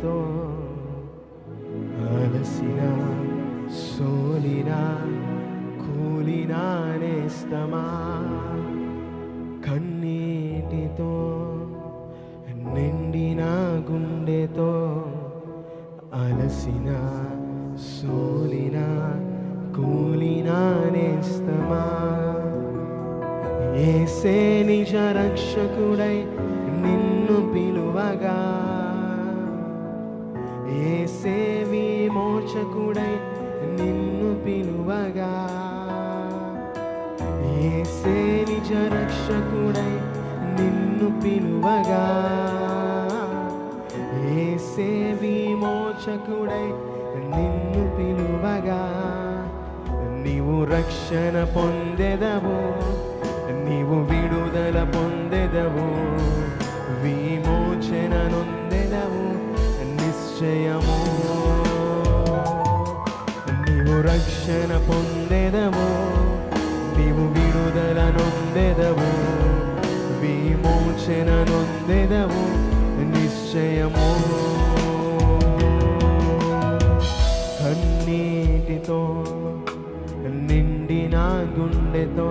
గుండెతో అలసిన సోలిన కూలిన నేస్తమా కన్నీటితో నిండిన గుండెతో అలసిన సోలిన కూలిన నేస్తమా యేసే నిజ రక్షకుడై నిన్ను పిలువగా యేసే విమోచకుడై నిన్ను పిలువగా యేసే నిజ రక్షకుడై నిన్ను పిలువగా యేసే విమోచకుడై నిన్ను పిలువగా నీవు రక్షణ పొందెదవు నీవు విడుదల పొందెదవు విమోచన నొందెదవు నిశ్చయము నీవు రక్షణ పొందెదవు నీవు విడుదల నొందెదవు విమోచన నొందెదవు నిశ్చయము కన్నీటితో నిండిన గుండెతో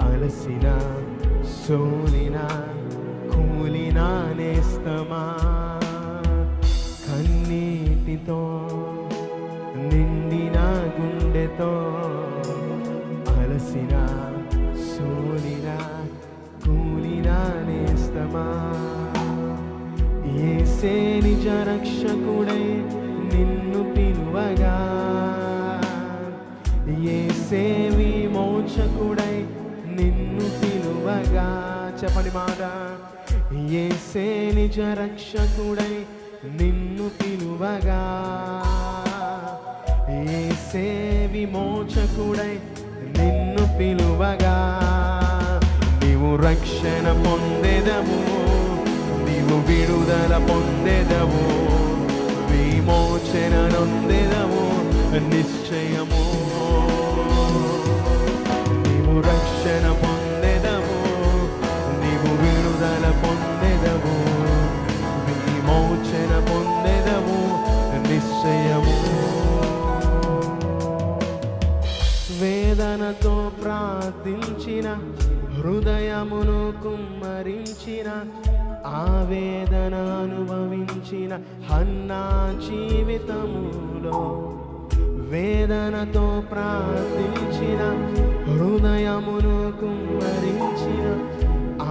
అలసిన సోలిన కూలిన నేస్తమా కన్నీటితో నిండిన గుండెతో అలసిన సోలిన కూలిన నేస్తమా యేసే నిజ రక్షకుడై నిన్ను పిలువగా యేసే విమోచకుడై నిన్ను పిలువగా చెప్పండి మాట యేసే నిజ రక్షకుడై నిన్ను పిలువగా యేసే విమోచకుడై నిన్ను పిలువగా నీవు రక్షణ పొందెదవు నీవు విడుదల పొందెదవు విమోచన నొందెదవు నిశ్చయము నీవు రక్షణ పొందెదవు నీవు విడుదల పొందెదవు విమోచన పొందెదవు నిశ్చయము వేదనతో ప్రార్థించిన హృదయమును కుమ్మరించిన ఆవేదన అనుభవించిన హన్నా జీవితములో వేదనతో ప్రార్థించిన హృదయమును కుమ్మరించిన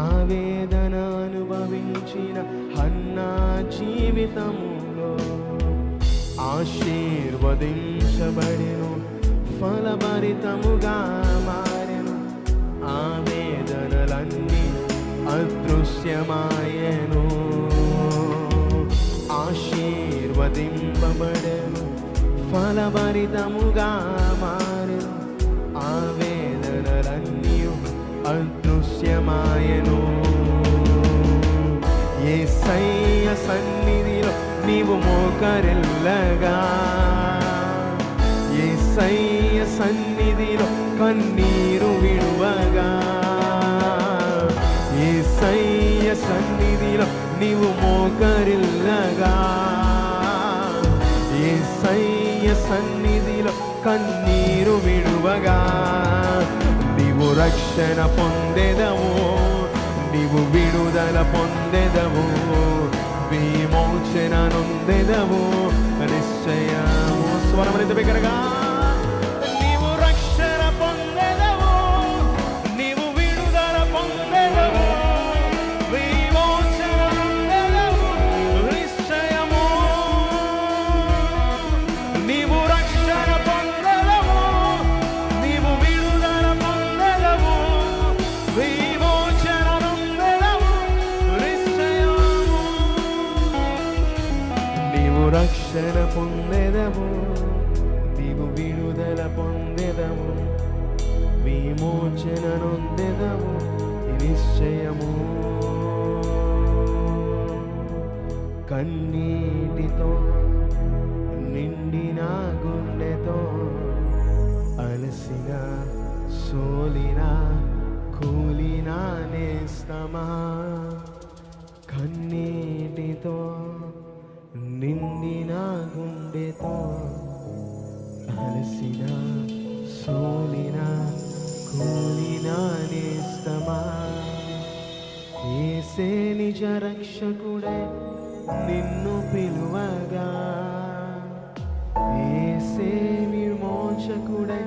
ఆవేదన అనుభవించిన హన్నా జీవితములో ఆశీర్వదించబడెను ఫలభరితముగా మారెను ఆవేదనలన్నీ అదృశ్యమాయెను ఆశీర్వదింపబడెను ఫలభరితముగా మారెను ఆవేదనలన్నీ అదృశ్యమాయెను యేసయ్య సన్నిధిలో నీవు మోకరిల్లగా యేసయ్య సన్నిధిలో కన్నీరు విడువగా యేసయ్య సన్నిధిలో నీవు మోకరిల్లగా యేసయ్య సన్నిధిలో కన్నీరు విడువగా నీవు రక్షణ పొందెదవు నీవు విడుదల పొందెదవు విమోచన నొందెదవు నిశ్చయము స్వరమనిత బిగ్గరగా నీవు రక్షణ పొందెదవు నీవు విడుదల పొందెదవు విమోచన నొందెదవు నిశ్చయము నీవు రక్షణ పొందెదవు నీవు విడుదల పొందెదవు విమోచన నొందెదవు నిశ్చయము నీవు రక్షణ పొందెదవు నీవు విడుదల పొందెదవు విమోచన నొందెదవు నిశ్చయము కన్నీటితో నిండిన గుండెతో అలసిన సోలిన కూలిన నేస్తమా కన్నీటితో నిండిన గుండెతో అలసిన సోలిన కూలిన నేస్తమా యేసే నిజ రక్షకుడై నిన్ను పిలువగా యేసే విమోచకుడై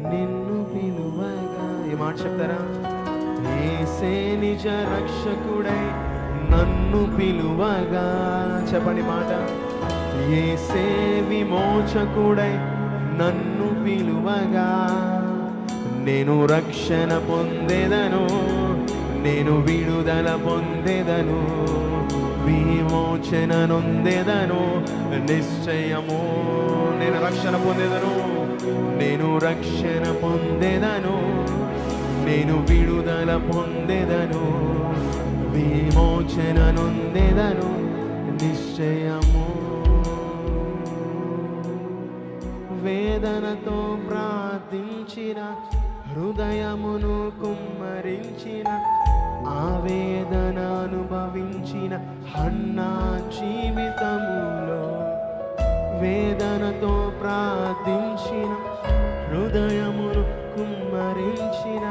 నిన్ను పిలువగా ఈ మాట చెప్తారా యేసే నిజ రక్షకుడై నన్ను పిలువగా చెప్పండి మాట యేసే విమోచకుడై నన్ను పిలువగా నేను రక్షణ పొందేదను నేను విడుదల పొందేదను విమోచన నొందేదను నిశ్చయము నేను రక్షణ పొందేదను నేను రక్షణ పొందేదను నేను విడుదల పొందేదను విమోచన నొందేదను నిశ్చయము వేదనతో ప్రార్థించిన హృదయమును కుమ్మరించిన ఆవేదన అనుభవించిన హన్నా జీవితములో వేదనతో ప్రార్థించిన హృదయమును కుమ్మరించిన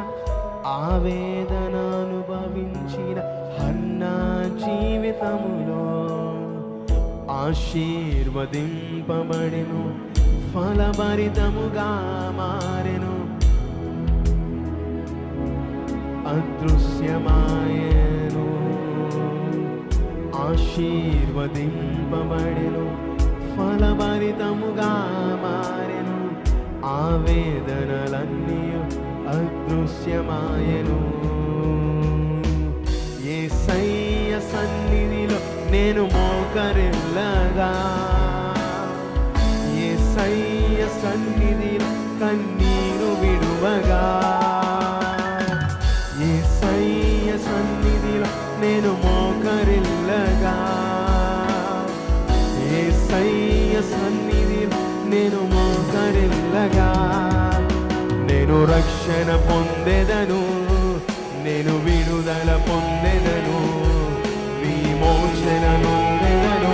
ఆవేదన అనుభవించిన హన్నా జీవితములో ఆశీర్వదింపబడెను ఫలభరితముగా మారెను అదృశ్యమాయెను ఆశీర్వదింపబడెను ఫలభరితముగా మారెను ఆవేదనలన్నీ అదృశ్యమాయెను యేసయ్య సన్నిధిలో నేను మోకరిల్లగా యేసయ్య సన్నిధిలో కన్నీరు విడువగా యేసయ్య సన్నిధిలో నేను మోకరిల్లగా యేసయ్య సన్నిధిలో నేను మోకరిల్లగా నేను రక్షణ పొందేదను నేను విడుదల పొందేదను విమోచన నొందేదను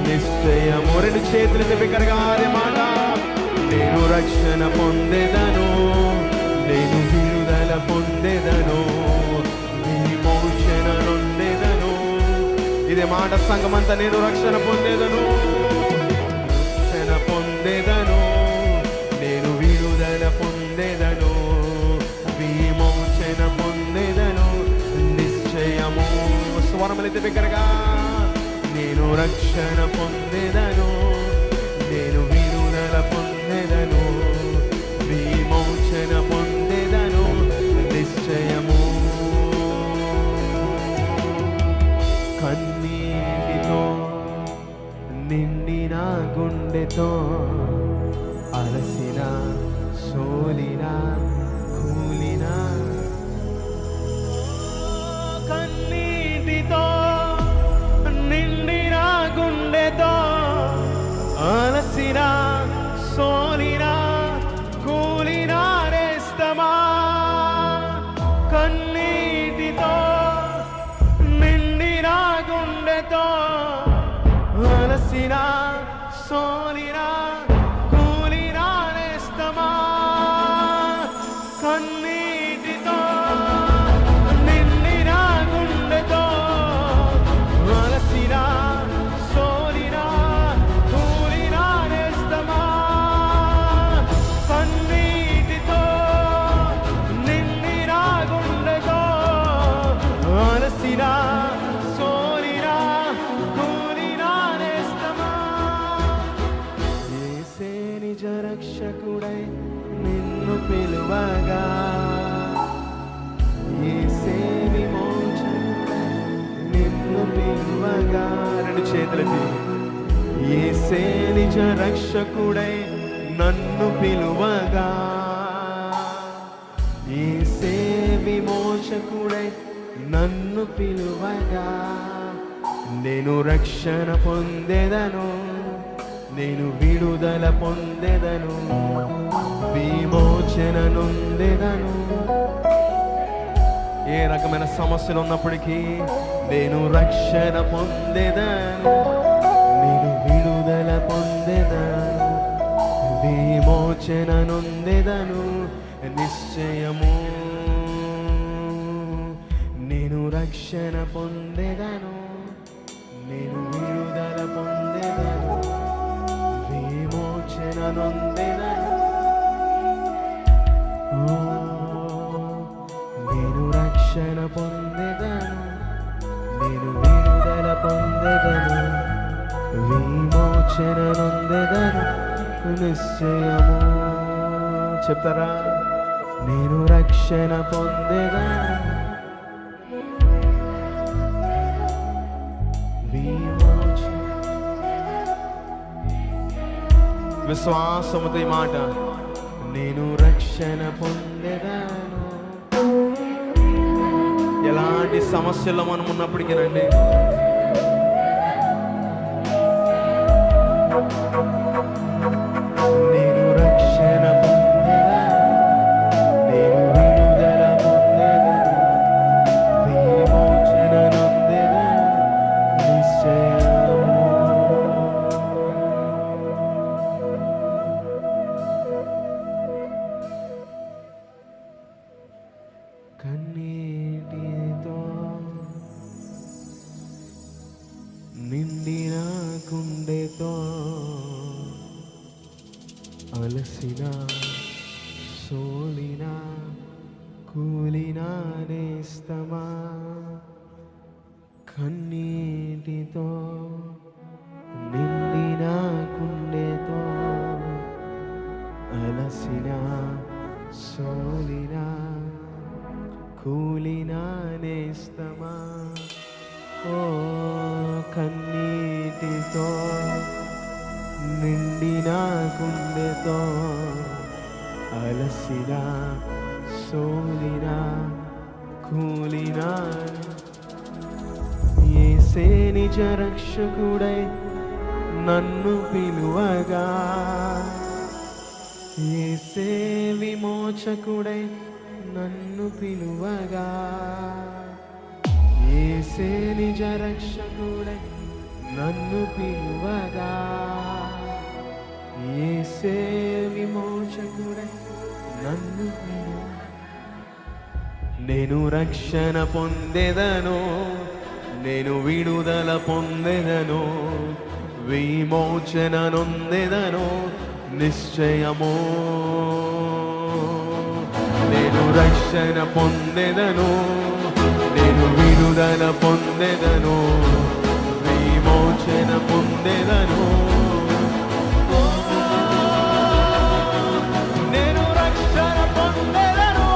నిశ్చయము రెండు చేతులు బిగ్గరగా మాట నేను రక్షణ పొందేదను నేను విడుదల పొందేదను విమోచన నొందేదను ఇదే మాట సంఘమంతా నేను రక్షణ పొందేదను రక్షణ పొందేదను నేను విడుదల పొందేదను విమోచన పొందేదను నిశ్చయము స్వరములైతే బిగ్గరగా నేను రక్షణ పొందేదను నేను విడుదల పొందేదను విమోచన పొందేదను నిశ్చయము కన్నీటితో నిండిన గుండెతో అలసిన సోలిన కూలిన కన్నీటితో నిండిన గుండెతో అలసిన సోలిన కూలిన నేస్తమా కన్నీటితో నిండిన గుండెతో అలసిన సోలిన కూలిన నేస్తమా కన్నీటితో నిండిన గుండెతో అలసిన సోలిన కూలిన నేస్తమా కన్నీటితో నిండిన గుండెతో అలసిన సోలిన కూలిన నేస్తమా యేసే నిజ రక్షకుడై నిన్ను పిలువగా యేసే విమోచకుడై నిన్ను పిలువగా రెండు చేతులకి యేసే నిజ రక్షకుడై నన్ను పిలువగా యేసే విమోచకుడై నన్ను పిలువగా నేను రక్షణ పొందేదను నేను విడుదల పొందేదను విమోచన నొందేదను ఏ రకమైన సమస్యలు ఉన్నప్పటికీ నేను రక్షణ పొందేదను నేను విమోచన నొందెదను నిశ్చయము. నేను రక్షణ పొందెదను, నేను విడుదల పొందెదను, విమోచన నొందెదను. నేను రక్షణ పొందెదను, నేను విడుదల పొందెదను, విమోచన నొందెదను నిశ్చయము. చెప్తారా? నేను రక్షణ పొందెదను, విమోచన. విశ్వాసముతో ఈ మాట, నేను రక్షణ పొందెదను. ఎలాంటి సమస్యల్లో మనం ఉన్నప్పటికీ రండి, నేను రక్షణ పొందెదను, నేను విడుదల పొందెదను, విమోచన నొందెదను నిశ్చయము. కన్నీటితో నిండిన గుండెతో అలసిన సోలిన కూలిన నేస్తమా, కన్నీటితో నిండిన గుండెతో అలసిన సోలిన కూలిన నేస్తమా. ఓ కన్నీటితో నిండిన గుండెతో అలసిన సోలిన కూలిన యేసే నిజ రక్షకుడై నన్ను పిలువగా, యేసే విమోచకుడై నన్ను పిలువగా, యేసే నిజ రక్షకుడై నన్ను పిలువగా, యేసే విమోచకుడై నన్ను పిలువగా. నేను రక్షణ పొందెదను, నేను విడుదల పొందెదను, విమోచన నొందెదను నిశ్చయము. నేను రక్షణ పొందెదను, నేను విడుదల పొందెదను, విమోచన పొందెదను. నేను రక్షణ పొందెదను,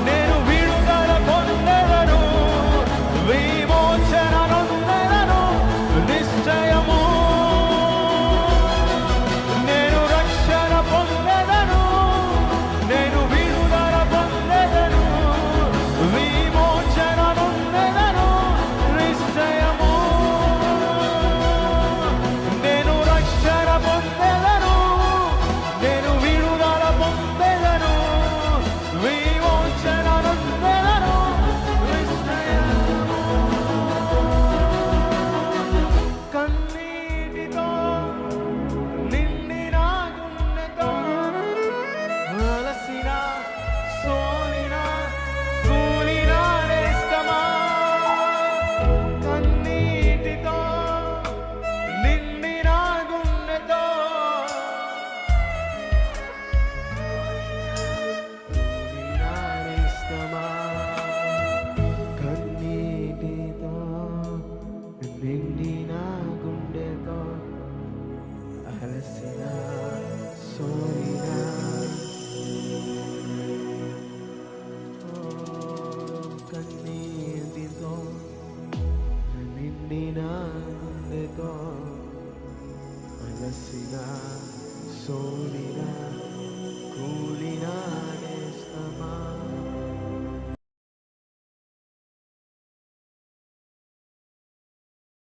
నేను విడుదల పొందెదను, విమోచన నొందెదను నిశ్చయము. నేను రక్షణ పొందెదను, నేను విడుదల పొందెదను, విమోచన నొందెదను నిశ్చయము. నేను రక్షణ పొందెదను, నేను విడుదల పొందెదను, విమోచన నొందెదను నిశ్చయము. కన్నీటితో నిండిన గుండెతో అలసిన సోలిన కూలిన నేస్తమా, కన్నీటితో నిండిన గుండెతో కూలిన నేస్తమా, కన్నీటితో నిండిన గుండెతో అలసిన సోలిన కన్నీటితో నిండిన గుండెతో అలసిన సోలిన కూలిన నేస్తమా.